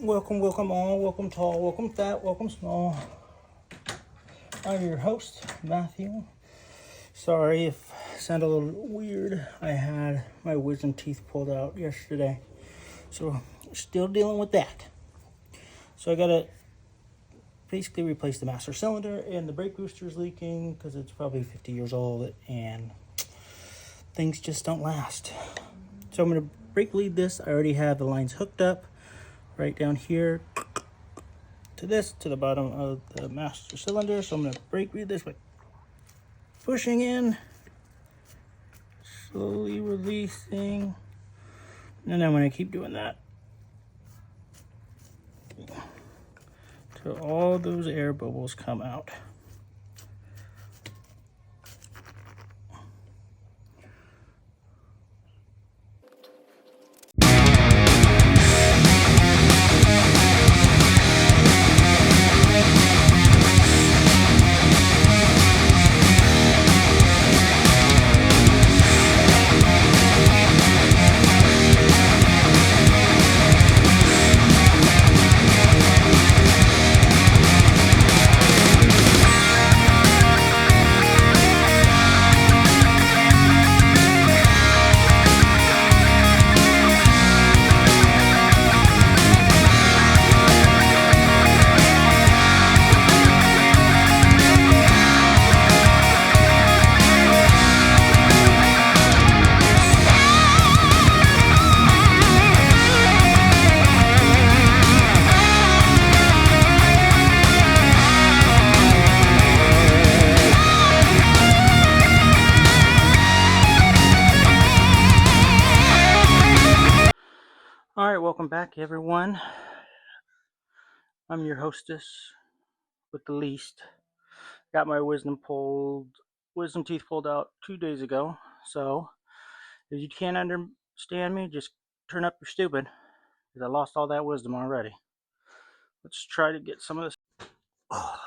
Welcome all, welcome tall, welcome fat, welcome small. I'm your host, Matthew. Sorry if I sound a little weird. I had my wisdom teeth pulled out yesterday. So, still dealing with that. So I gotta basically replace the master cylinder, and the brake booster's leaking because it's probably 50 years old and things just don't last. So I'm gonna brake bleed this. I already have the lines hooked up right down here to the bottom of the master cylinder. So I'm going to brake bleed this by pushing in, slowly releasing, and then I'm going to keep doing that till all those air bubbles come out. Alright, welcome back everyone. I'm your hostess with the least. Got my wisdom teeth pulled out 2 days ago. So if you can't understand me, just turn up your stupid, because I lost all that wisdom already. Let's try to get some of this. Oh,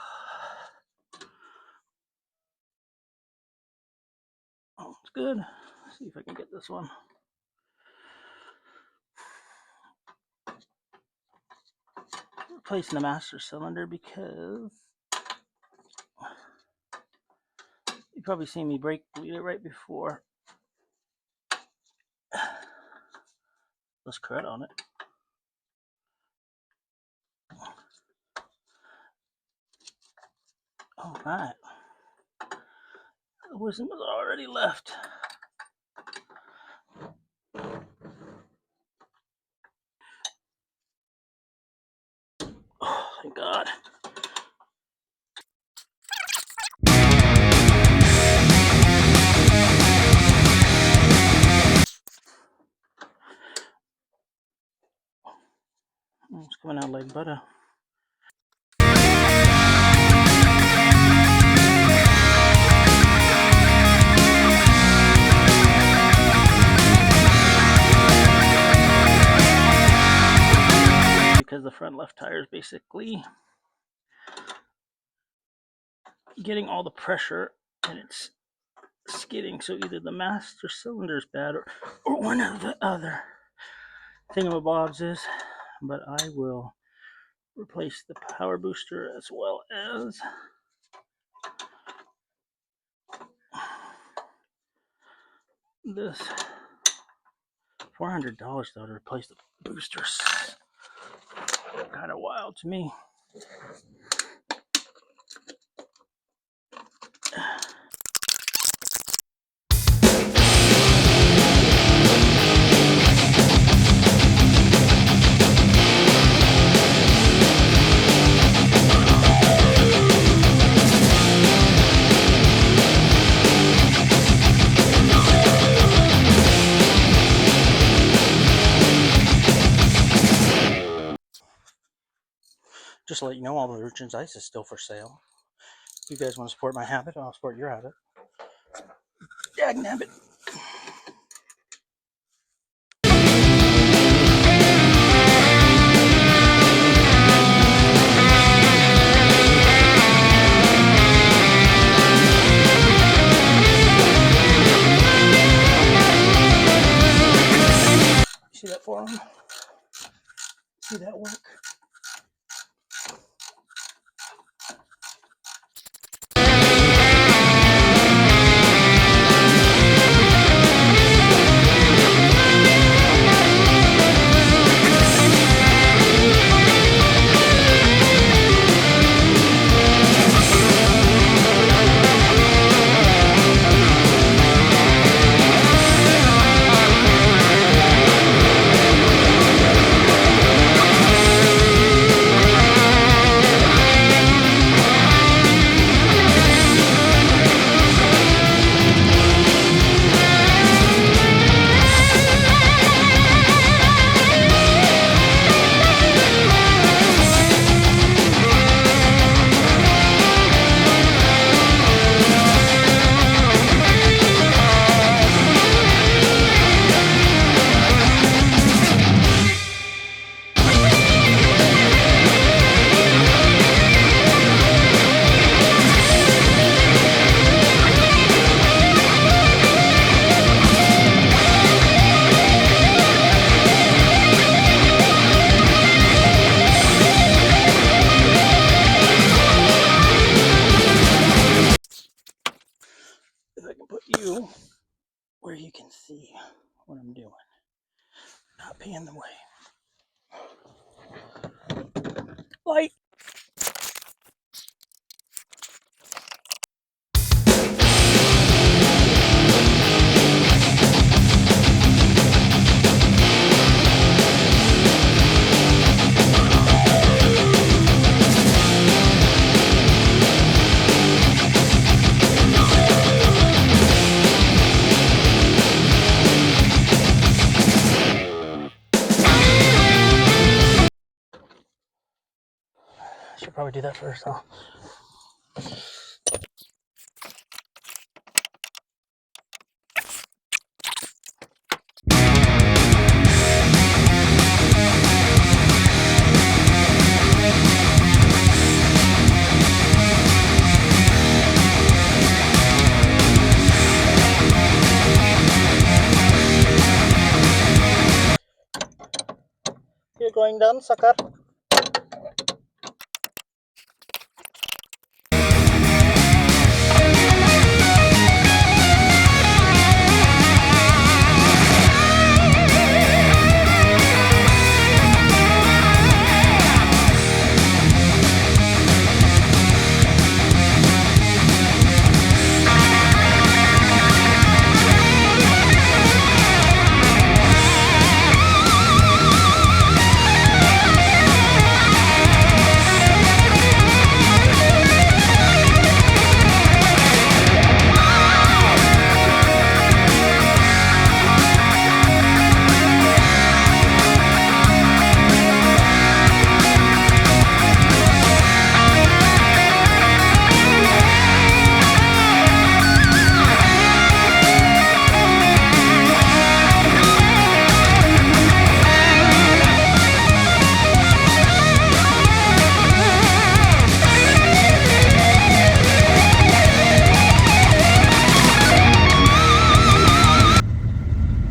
it's good. Let's see if I can get this one. Replacing the master cylinder because you probably seen me brake bleed it right before. Let's cut on it. All right. The wisdom was already left. Oh, thank God. It's coming out like butter. Because the front left tire is basically getting all the pressure and it's skidding. So either the master cylinder is bad or one of the other thingamabobs is. But I will replace the power booster as well as this. $400 though to replace the boosters. Kind of wild to me. Just to let you know, all the merchandise is still for sale. If you guys want to support my habit, I'll support your habit. Dagnabbit. See that for him? See that work? if I can put you where you can see what I'm doing. Not be in the way. Light. I should probably do that first, huh? You're going down, sucker.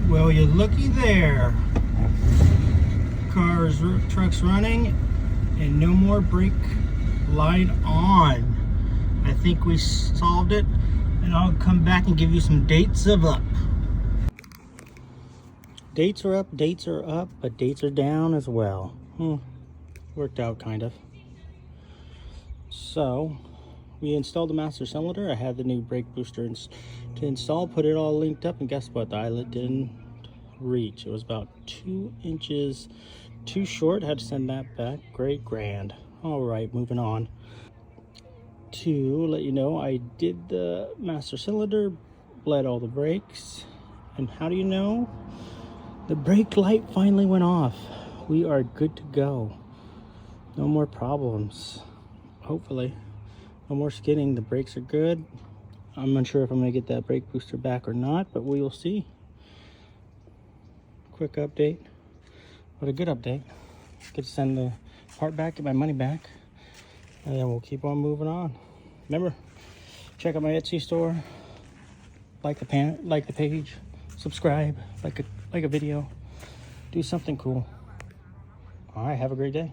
Well, you're looky there. Truck's running and no more brake light on. I think we solved it, and I'll come back and give you some dates of up. Dates are up, but dates are down as well. Worked out kind of. So we installed the master cylinder. I had the new brake booster to install, put it all linked up, and guess what? The eyelet didn't reach. It was about 2 inches too short. Had to send that back. Great grand. All right, moving on. To let you know, I did the master cylinder, bled all the brakes, and how do you know? The brake light finally went off. We are good to go. No more problems. Hopefully. No more skidding. The brakes are good. I'm unsure if I'm going to get that brake booster back or not, but we will see. Quick update. But a good update. Get to send the part back, get my money back, and then we'll keep on moving on. Remember, check out my Etsy store. Like the page. Subscribe. Like a video. Do something cool. All right. Have a great day.